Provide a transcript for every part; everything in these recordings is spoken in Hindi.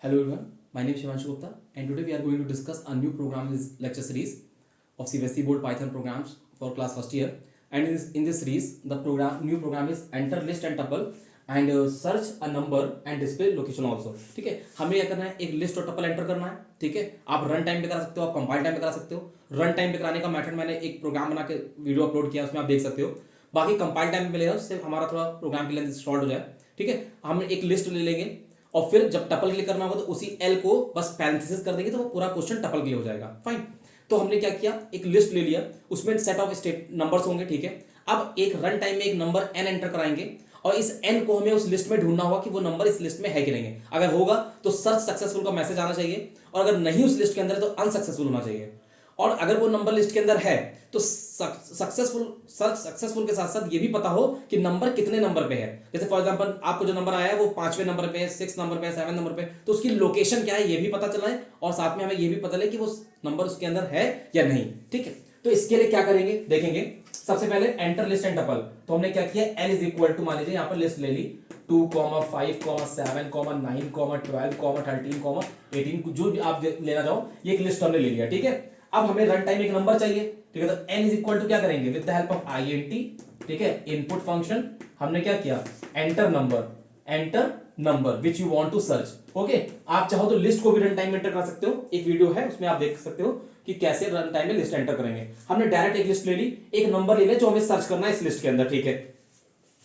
Hello everyone, my name is Shivanshu Gupta and today we are going to discuss a new program in this lecture series of CBSE Board Python programs for class first year. And in this series, the new program is enter list and tuple and search a number and display location also. ठीक है, हमें क्या करना है, एक लिस्ट और टपल एंटर करना है. ठीक है, आप रन टाइम पे करा सकते हो, आप कंपाइल टाइम पे करा सकते हो. रन टाइम पे कराने का मेथड मैंने एक प्रोग्राम बना के वीडियो अपलोड किया, उसमें आप देख सकते हो. बाकी कंपाइल टाइम पे मिलेगा, उससे हमारा थोड़ा प्रोग्राम की लेंथ शॉर्ट हो जाए. ठीक है, हम एक लिस्ट ले लेंगे और फिर जब टपल के लिए करना होगा तो उसी एल को बस पैरेंथेसिस कर देंगे तो वो पूरा क्वेश्चन टपल के लिए हो जाएगा. फाइन. तो हमने क्या किया, एक लिस्ट ले लिया, उसमें सेट ऑफ स्टेट नंबर्स होंगे. ठीक है, अब एक रन टाइम में एक नंबर एन एंटर कराएंगे और इस एन को हमें उस लिस्ट में ढूंढना होगा कि वो नंबर इस लिस्ट में है कि नहीं है. अगर होगा तो सर्च सक्सेसफुल का मैसेज आना चाहिए और अगर नहीं उस लिस्ट के अंदर है तो अनसक्सेसफुल होना चाहिए. और अगर वो नंबर लिस्ट के अंदर है तो सक्सेसफुल के साथ साथ ये भी पता हो कि नंबर कितने नंबर पे है. जैसे फॉर एग्जांपल आपको जो नंबर आया है वो 5वें नंबर पे है, 6 नंबर पे है, 7 नंबर पे, तो उसकी लोकेशन क्या है ये भी पता चला है और साथ में हमें ये भी पता लगे कि वो नंबर उसके अंदर है या नहीं. ठीक है, तो इसके लिए क्या करेंगे देखेंगे. सबसे पहले एंटर लिस्ट एंड टपल. तो हमने क्या किया, एल इज इक्वल टू, मान लीजिए यहाँ पर लिस्ट ले ली 2, 5, 7, 9, 12, 13, 18, जो भी आप लेना चाहो, ये एक लिस्ट हमने ले लिया. ठीक है, अब हमें रन टाइम एक नंबर चाहिए. ठीक है, तो n इज इक्वल टू क्या करेंगे, with the help of INT. ठीक है, इनपुट फंक्शन हमने क्या किया, enter number which you want to search. Okay, आप चाहो तो लिस्ट को भी रन टाइम में एंटर कर सकते हो, एक वीडियो है उसमें आप देख सकते हो कि कैसे रन टाइम में लिस्ट एंटर करेंगे. हमने डायरेक्ट एक लिस्ट ले ली, एक नंबर ले लिया जो हमें सर्च करना है इस लिस्ट के अंदर. ठीक है,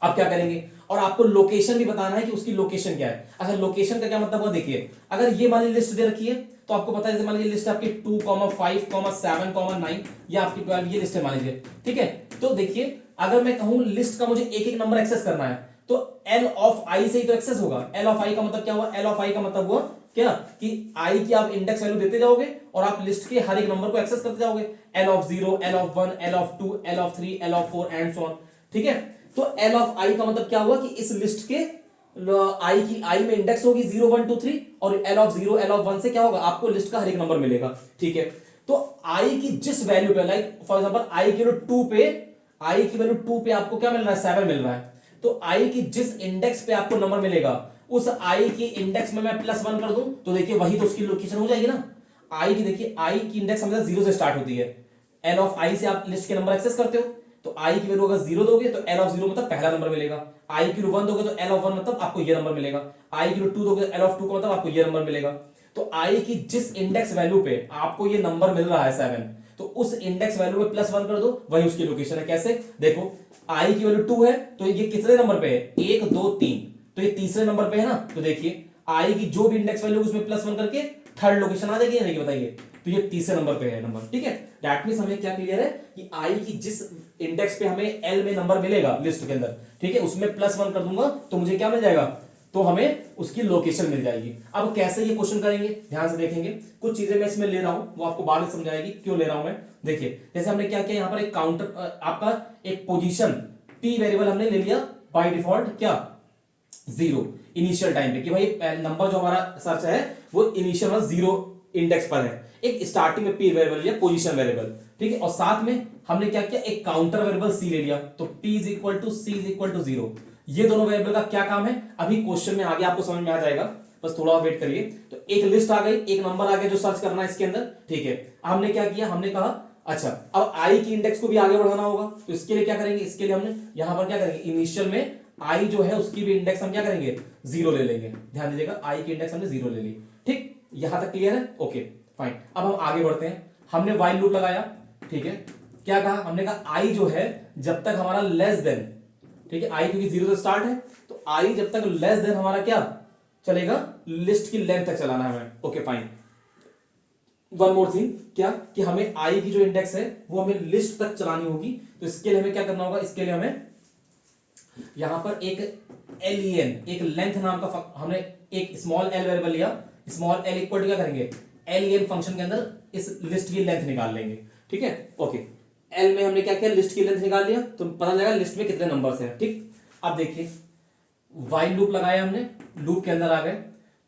अब क्या करेंगे, और आपको लोकेशन भी बताना है कि उसकी लोकेशन क्या है. अच्छा, लोकेशन का क्या मतलब हुआ, देखिए अगर ये मान लीजिए लिस्ट दे रखी है तो आपको पता है, जैसे मान लीजिए लिस्ट आपकी 2, 5, 7, 9 या आपकी 12 ये लिस्ट है मान लीजिए. ठीक है, तो देखिए अगर मैं कहूं लिस्ट का मुझे एक एक नंबर एक्सेस करना है तो एल ऑफ आई से ही तो एक्सेस होगा. एल ऑफ आई का मतलब क्या हुआ, एल ऑफ आई का मतलब हुआ क्या कि आई की आप इंडेक्स वैल्यू देते जाओगे और आप लिस्ट के हर एक नंबर को एक्सेस करते जाओगे. L of 0, L of 1, L of 2, L of 3, L of 4 and so on. ठीक है, तो एल ऑफ आई का मतलब क्या हुआ कि इस लिस्ट के आई में इंडेक्स होगी 0, 1, 2, 3 और एल ऑफ 0, एल ऑफ 1 से क्या होगा, आपको लिस्ट का हर एक नंबर मिलेगा. ठीक है, तो आई की जिस वैल्यू पे, लाइक फॉर एग्जांपल आई की वैल्यू 2 पे आपको क्या मिल रहा है, 7 मिल रहा है. तो आई की जिस इंडेक्स पे आपको नंबर मिलेगा उस आई की इंडेक्स में मैं +1 कर दूं तो देखिए वही तो उसकी लोकेशन हो जाएगी ना. आई की देखिए, आई की इंडेक्स हमेशा 0 से स्टार्ट होती है. एल ऑफ आई से आप लिस्ट के नंबर एक्सेस करते हो तो आई की वैल्यू अगर 0 दोगे तो एल ऑफ 0 मतलब पहला नंबर मिलेगा. आई की वैल्यू 1 दोगे तो एल ऑफ 1 मतलब आपको ये नंबर मिलेगा. आई की वैल्यू 2 दोगे तो एल ऑफ 2 का मतलब आपको ये नंबर मिलेगा. तो आई की जिस इंडेक्स वैल्यू पे आपको ये नंबर मिल रहा है 7, तो उस इंडेक्स वैल्यू में +1 कर दो, वही उसकी लोकेशन है. कैसे, देखो आई की वैल्यू 2 है तो ये कितने नंबर पे है, 1, 2, 3, तो ये तीसरे नंबर पे है ना. तो देखिए आई की जो भी इंडेक्स वैल्यू उसमें +1 करके थर्ड लोकेशन आ जाएगी नहीं, बताइए. तो ये तीसरे नंबर पे है नंबर. ठीक है, दैट मींस हमें क्या क्लियर है कि आई की जिस इंडेक्स पे हमें एल में नंबर मिलेगा लिस्ट के अंदर, ठीक है, उसमें +1 कर दूंगा तो मुझे क्या मिल जाएगा, तो हमें उसकी लोकेशन मिल जाएगी. अब कैसे ये क्वेश्चन करेंगे, ध्यान से देखेंगे. कुछ चीजें मैं इसमें ले रहा हूं वो आपको बाद में समझाएगी क्यों ले रहा हूं मैं. देखिए जैसे हमने क्या किया, यहां पर एक काउंटर आपका एक पोजीशन p वेरिएबल हमने ले लिया बाय डिफॉल्ट, क्या 0 इनिशियल टाइम पे, कि भाई नंबर जो हमारा सर्च है वो इनिशियल 0 इंडेक्स पर है. एक स्टार्टिंग में p वेरिएबल या पोजीशन वेरिएबल. ठीक है, और साथ में हमने क्या किया, एक काउंटर वेरिएबल c ले लिया. तो p is equal to c is equal to 0. ये दोनों वेरिएबल का क्या काम है अभी क्वेश्चन में आगे आपको समझ में आ जाएगा, बस थोड़ा और वेट करिए. तो एक लिस्ट आ गई, एक नंबर आ गया जो सर्च करना है इसके अंदर. ठीक है, हमने क्या किया, हमने कहा अच्छा अब आई की इंडेक्स को भी आगे बढ़ाना होगा. तो इसके लिए क्या करेंगे, इसके लिए हमने यहां पर क्या करेंगे, इनिशियल में आई जो है उसकी भी इंडेक्स हम क्या करेंगे, 0 ले लेंगे. ध्यान दीजिएगा, आई की इंडेक्स हमने 0 ले ली. ठीक, यहां तक क्लियर है. Okay fine. अब हम आगे बढ़ते हैं. हमने व्हाइल लूप लगाया. ठीक है, क्या कहा, हमने कहा आई जो है जब तक हमारा लेस देन, ठीक है, आई क्योंकि 0 से स्टार्ट है तो आई जब तक लेस देन हमारा क्या चलेगा, लिस्ट की लेंथ तक चलाना है हमें. Okay fine. One more thing, क्या कि हमें आई की जो इंडेक्स है वो हमें लिस्ट तक चलानी होगी. तो इसके लिए हमें क्या करना होगा, इसके लिए हमें यहां पर एक len, एक लेंथ नाम का हमने एक स्मॉल एल वेरिएबल लिया. स्मॉल एल इक्वल टू क्या करेंगे, len फंक्शन के अंदर इस लिस्ट की लेंथ निकाल लेंगे. ठीक है, ओके. एल में हमने क्या किया, लिस्ट की लेंथ निकाल लिया तो पता चलेगा लिस्ट में कितने नंबर्स हैं. ठीक, अब देखिए व्हाइल लूप लगाया हमने, लूप के अंदर आ गए.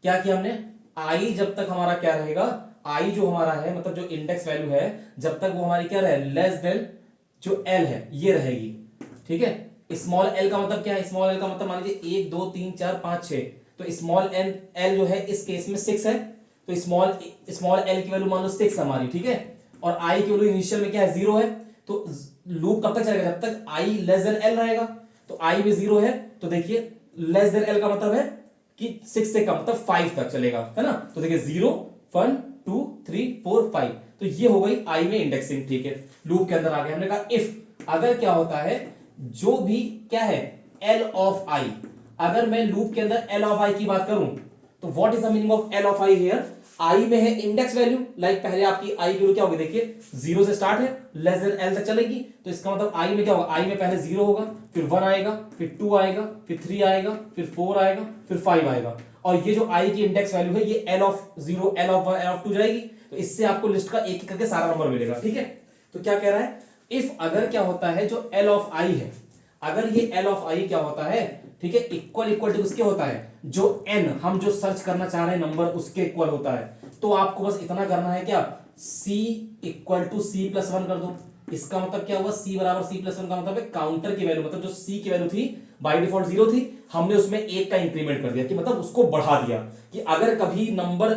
क्या किया हमने, आई जब तक हमारा क्या रहेगा, आई जो हमारा है मतलब जो इंडेक्स वैल्यू है जब तक वो हमारी क्या रहे, लेस देन जो एल है ये रहेगी. ठीक है, स्मॉल एल का मतलब क्या है, स्मॉल एल का मतलब मान लीजिए 1, 2, 3, 4, 5, 6, तो स्मॉल एन एल जो है इस केस में 6 है, तो स्मॉल एल की वैल्यू मान लो 6 हमारी, ठीक है, और आई की वैल्यू इनिशियल में क्या है 0 है, तो लूप कब तक चलेगा, जब तक आई लेस देन एल रहेगा, तो आई भी 0 है, तो देखिए लेस देन एल का मतलब है कि 6 से कम, मतलब 5 तक चलेगा, है ना, तो देखिए 0 1 2 3 4 5, तो ये हो गई आई में इंडेक्सिंग, ठीक है, लूप के अंदर आ गया। हमने कहा इफ अगर क्या होता है जो भी क्या है एल ऑफ आई, अगर मैं लूप के अंदर एल ऑफ आई की बात करूं तो what is the meaning of L of I here, I में है इंडेक्स वैल्यू, लाइक पहले आपकी आई की वैल्यू क्या होगी, देखिए 0 से स्टार्ट है लेस देन एल तक चलेगी, तो इसका मतलब आई में क्या होगा, आई में पहले 0 होगा, फिर 1 आएगा, फिर 2 आएगा, फिर 3 आएगा, फिर 4 आएगा, फिर 5 आएगा, और ये जो आई की इंडेक्स वैल्यू है ये L of 0 L of 1 L of 2 जाएगी, तो इससे आपको लिस्ट का एक एक करके सारा नंबर मिलेगा, ठीक है। तो क्या कह रहा है, इफ अगर क्या होता है जो एल ऑफ आई है, अगर ये एल ऑफ आई क्या होता है, ठीक है, इक्वल टू उसके होता है जो एन हम जो सर्च करना चाह रहे हैं नंबर उसके इक्वल होता है, तो आपको बस इतना करना है क्या, c equal to C plus 1 कर दो। इसका मतलब क्या हुआ, c बराबर सी प्लस 1 का मतलब है काउंटर की वैल्यू, मतलब जो c की वैल्यू थी बाय डिफॉल्ट 0 थी, हमने उसमें 1 का इंक्रीमेंट कर दिया, कि मतलब उसको बढ़ा दिया, कि अगर कभी नंबर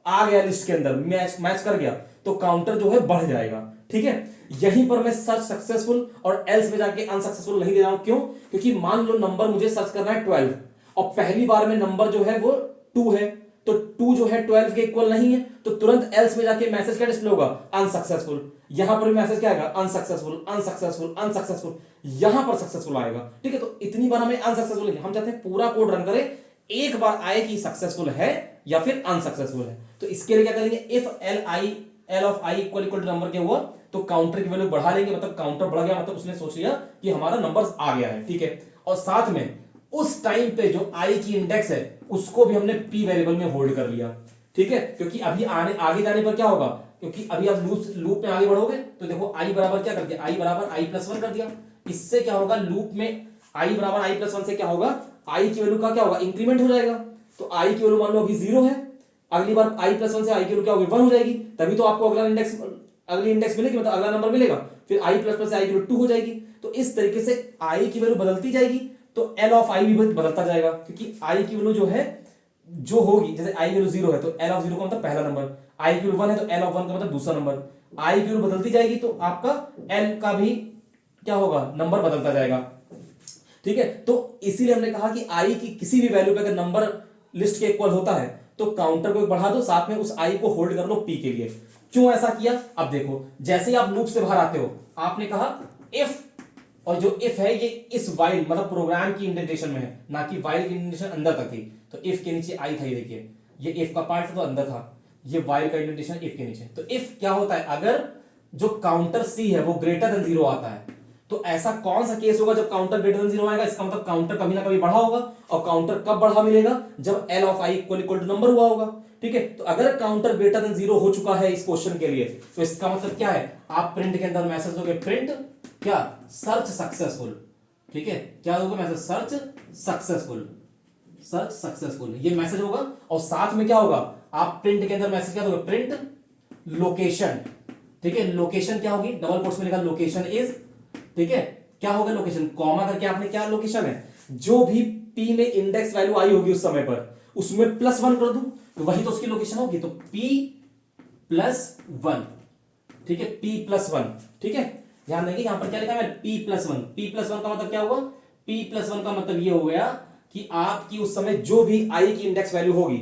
आ गया लिस्ट के अंदर मैच कर गया तो काउंटर जो है बढ़ जाएगा, ठीक है। यहीं पर मैं सर्च सक्सेसफुल और एल्स में जाके अनसक्सेसफुल नहीं दे रहा हूं, क्यों, क्योंकि मान लो नंबर मुझे सर्च करना है 12 और पहली बार में नंबर जो है वो 2 है, तो 2 जो है 12 के इक्वल नहीं है, तो तुरंत एल्स में जाके मैसेज क्या डिस्प्ले होगा, अनसक्सेसफुल, यहां पर मैसेज क्या आएगा, अनसक्सेसफुल अनसक्सेसफुल अनसक्सेसफुल, यहां पर सक्सेसफुल आएगा, ठीक है। तो इतनी बार हमें अनसक्सेसफुल नहीं, हम चाहते हैं पूरा कोड रन करें, एक बार आए कि सक्सेसफुल है या फिर अनसक्सेसफुल है, तो इसके लिए क्या करेंगे, if L of I equal equal to number के हुआ तो काउंटर की वैल्यू बढ़ा लेंगे, मतलब काउंटर बढ़ गया, मतलब उसने सोच लिया कि हमारा नंबर आ गया है, ठीक है। और साथ में उस टाइम पे जो आई की इंडेक्स है उसको भी हमने पी वेरिएबल में होल्ड कर लिया, ठीक है, क्योंकि अभी आगे जाने पर क्या होगा, क्योंकि अभी आप लूप में आगे बढ़ोगे तो देखो आई बराबर क्या कर दिया, आई बराबर आई प्लस 1 कर दिया, इससे क्या होगा, लूप में आई बराबर आई प्लस 1 से क्या होगा, आई की वैल्यू का क्या होगा, इंक्रीमेंट हो जाएगा, तो आई की वैल्यू मान लो अभी 0 है, अगली बार आई प्लस 1 से आई की वैल्यू क्या होगी, 1 हो जाएगी, तभी तो आपको अगली इंडेक्स मिलेगी, मतलब अगला नंबर मिलेगा, फिर आई प्लस प्लस से आई की वैल्यू 2 हो जाएगी, तो इस तरीके से आई की वैल्यू बदलती जाएगी, तो एल ऑफ आई भी बदलता जाएगा, क्योंकि आई की वैल्यू जो है जो होगी, जैसे आई की वैल्यू 0 है तो एल ऑफ 0 का मतलब पहला नंबर, आई की वैल्यू 1 है तो एल ऑफ 1 का मतलब दूसरा नंबर, आई की वैल्यू बदलती जाएगी तो आपका एल का भी क्या होगा, नंबर बदलता जाएगा, ठीक है। तो इसीलिए हमने कहा कि आई की किसी भी वैल्यू पे अगर नंबर लिस्ट के इक्वल होता है तो काउंटर को बढ़ा दो, साथ में उस आई को होल्ड कर लो पी के लिए। क्यों ऐसा किया, अब देखो, जैसे ही आप लूप से बाहर आते हो, आपने कहा इफ, और जो इफ है ये इस वाइल मतलब प्रोग्राम की इंडेंटेशन में है, ना कि वाइल की इंडेंटेशन अंदर तक थी, तो इफ के नीचे आई था, ये देखिए ये इफ का पार्ट तो अंदर था, ये वाइल का इंडेंटेशन इफ के नीचे, तो इफ क्या होता है, अगर जो काउंटर सी है वो ग्रेटर देन 0 आता है, तो ऐसा कौन सा केस होगा जब काउंटर ग्रेटर देन 0 आएगा, इसका मतलब काउंटर कभी ना कभी बढ़ा होगा, और काउंटर कब बढ़ा मिलेगा, जब L of I equal equal to number हुआ होगा, ठीक है। तो अगर काउंटर ग्रेटर देन 0 हो चुका है इस क्वेश्चन के लिए, तो इसका मतलब क्या है, आप प्रिंट के अंदर मैसेज दोगे, प्रिंट क्या, सर्च सक्सेसफुल, ठीक है, क्या दोगे message, search successful, search successful, ये मैसेज होगा, और साथ में क्या होगा, आप प्रिंट के अंदर मैसेज क्या दोगे, प्रिंट लोकेशन, ठीक है, लोकेशन क्या होगी, डबल कोट्स में लिखा लोकेशन इज, ठीक है, क्या होगा लोकेशन, कॉमा करके आपने क्या लोकेशन है, जो भी पी में इंडेक्स वैल्यू आई होगी उस समय पर उसमें +1 कर दूं तो वही तो उसकी लोकेशन होगी, तो p +1, ठीक है, p +1, ठीक है। ध्यान देंगे यहां पर क्या लिखा है, p+1 का मतलब क्या हुआ, p+1 का मतलब ये हो गया कि आपकी उस समय जो भी आई की इंडेक्स वैल्यू होगी,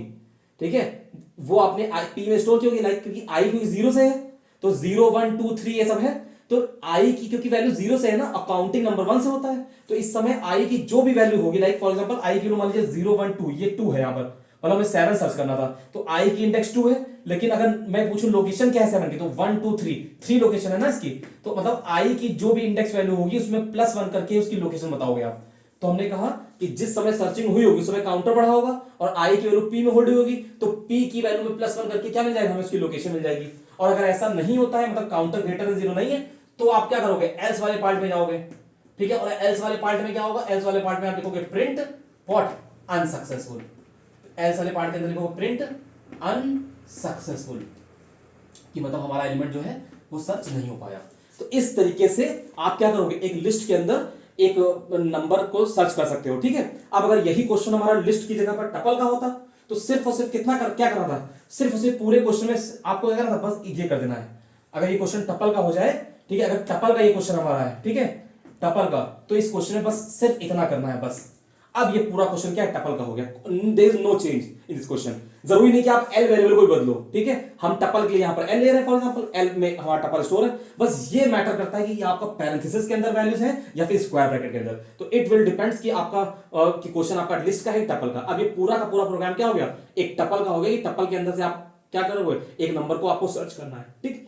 ठीक है, वो आपने p में स्टोर की होगी, लाइक क्योंकि आई क्योंकि 0 से है तो 0 1 2 3 ये सब है, तो आई की क्योंकि वैल्यू 0 से है ना, अकाउंटिंग नंबर 1 से होता है, तो इस समय आई की जो भी वैल्यू होगी, लाइक फॉर एग्जांपल आई की मान लीजिए 0 1 2, ये 2 है यहां पर, मतलब हमें 7 सर्च करना था, तो आई की इंडेक्स 2 है, लेकिन अगर मैं पूछूं लोकेशन क्या है 7 की, तो 1 2 3 लोकेशन है ना इसकी, तो मतलब आई की जो भी इंडेक्स वैल्यू होगी उसमें +1 करके उसकी लोकेशन बताओगे आप। तो हमने कहा कि जिस समय सर्चिंग हुई होगी उस समय काउंटर बढ़ा होगा और आई की वैल्यू पी में होल्ड हुई होगी, तो पी की वैल्यू में +1 करके क्या मिल जाएगा, हमें उसकी लोकेशन मिल जाएगी। और अगर ऐसा नहीं होता है, मतलब काउंटर ग्रेटर देन 0 नहीं है, तो आप क्या करोगे, एल्स वाले पार्ट में जाओगे, ठीक है, और एल्स वाले पार्ट में क्या होगा, एल्स वाले पार्ट में आप लिखोगे प्रिंट व्हाट, अनसक्सेसफुल, एल्स वाले पार्ट के अंदर लिखोगे प्रिंट अनसक्सेसफुल, कि मतलब हमारा एलिमेंट जो है वो सर्च नहीं हो पाया। तो इस तरीके से आप क्या करोगे, एक लिस्ट के अंदर एक नंबर को सर्च कर सकते हो, ठीक है। अब अगर यही क्वेश्चन हमारा लिस्ट की जगह पर टपल का होता तो सिर्फ और सिर्फ क्या करना था, सिर्फ और सिर्फ पूरे क्वेश्चन में आपको क्या करना था, बस ये कर देना है। अगर ये क्वेश्चन टपल का हो जाए, ठीक है, अगर टपल का ये क्वेश्चन हमारा है, ठीक है, टपल का, तो इस क्वेश्चन में बस सिर्फ इतना करना है बस। अब ये पूरा क्वेश्चन क्या है, टपल का हो गया। There is no change in this question. जरूरी नहीं कि आप एल वेरिएबल को बदलो, ठीक है। हम टपल के लिए यहां पर एल ले रहे हैं, फॉर एग्जांपल एल में हमारा टपल स्टोर है, बस ये मैटर करता है कि ये आपका पैरेंथेसिस के अंदर वैल्यूज है या फिर स्क्वायर ब्रैकेट के अंदर। तो इट विल डिपेंड्स कि आपका कि क्वेश्चन आपका लिस्ट का है टपल का। अब ये पूरा का पूरा प्रोग्राम क्या हो गया, एक टपल का हो गया कि टपल के अंदर से आप क्या करोगे, एक नंबर को आपको सर्च करना है, ठीक।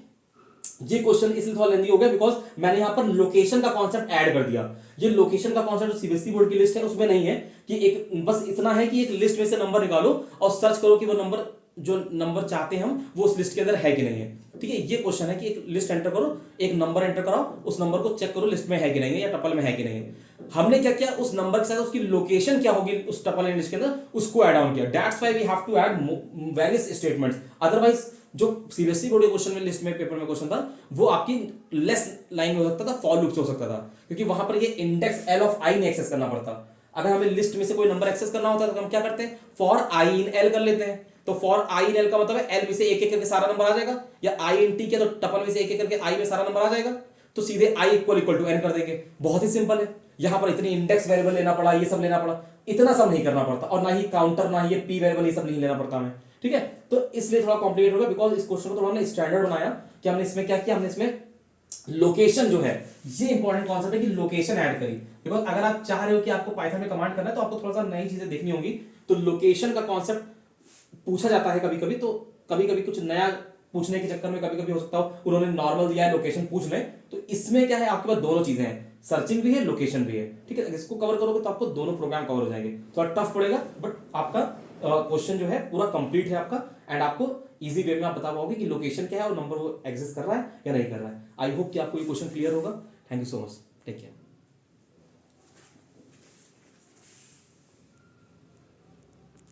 ये क्वेश्चन इसलिए थोड़ा लेंदी हो गया बिकॉज मैंने यहां पर लोकेशन का कॉन्सेप्ट ऐड कर दिया। ये लोकेशन का कॉन्सेप्ट सीबीएसई बोर्ड की लिस्ट है उसमें नहीं है कि एक बस इतना है कि एक लिस्ट में से नंबर निकालो और सर्च करो कि वो नंबर जो नंबर चाहते हैं हम वो उस लिस्ट के अंदर है कि नहीं है, ठीक है। ये क्वेश्चन है कि एक लिस्ट एंटर करो, एक नंबर एंटर कराओ, उस नंबर को चेक करो लिस्ट में है कि नहीं है या टपल में है कि नहीं है। हमने क्या किया, उस नंबर के साथ उसकी लोकेशन क्या होगी उस टपल एंड लिस्ट के अंदर, उसको ऐड ऑन किया। That's why we have to add various statements. Otherwise जो सीबीएसई बोर्ड के क्वेश्चन में लिस्ट में पेपर में क्वेश्चन था वो आपकी लेस लाइन हो सकता था, फॉर लूप से हो सकता था, क्योंकि वहां पर ये इंडेक्स एल ऑफ आई नहीं एक्सेस करना पड़ता। अगर हमें लिस्ट में से कोई नंबर एक्सेस करना होता है तो हम क्या करते हैं, फॉर आई इन एल कर लेते हैं। तो फॉर आई इन एल का मतलब है एल में से एक एक करके सारा नंबर आ जाएगा, या आई इन टी के तो टपल में से एक एक करके आई में सारा नंबर आ जाएगा, तो सीधे आई इक्वल टू एन कर देंगे। बहुत ही सिंपल है। यहां पर इतनी इंडेक्स वेरिएबल लेना पड़ा, ये सब लेना पड़ा, इतना सब नहीं करना पड़ता, और ना ही काउंटर ना ही ये पी वेरिएबल ये सब नहीं लेना पड़ता हमें, ठीक है। तो इसलिए थोड़ा कॉम्प्लिकेट होगा बिकॉज इस क्वेश्चन को थोड़ा हमने स्टैंडर्ड बनाया कि हमने इसमें क्या किया, हमने इसमें लोकेशन जो है, ये इंपॉर्टेंट कॉन्सेप्ट है कि लोकेशन ऐड करी। बिकॉज अगर आप चाह रहे हो कि आपको पाइथन में कमांड करना है तो आपको थोड़ा सा नई चीजें देखनी होंगी। तो लोकेशन का कॉन्सेप्ट पूछा जाता है कभी कभी, तो कभी कभी कुछ नया पूछने के चक्कर में कभी कभी हो सकता हो उन्होंने नॉर्मल दिया है लोकेशन पूछ ले। तो इसमें क्या है, आपके पास दोनों चीजें हैं, सर्चिंग भी है लोकेशन भी है, ठीक है। इसको कवर करोगे तो आपको दोनों प्रोग्राम कवर हो जाएंगे। थोड़ा टफ पड़ेगा बट आपका क्वेश्चन जो है पूरा कंप्लीट है आपका, एंड आपको इजी वे में आप बता पाओगे कि लोकेशन क्या है और नंबर वो एग्जिस्ट कर रहा है या नहीं कर रहा है। आई होप कि आपको ये क्वेश्चन क्लियर होगा। Thank you so much, take care.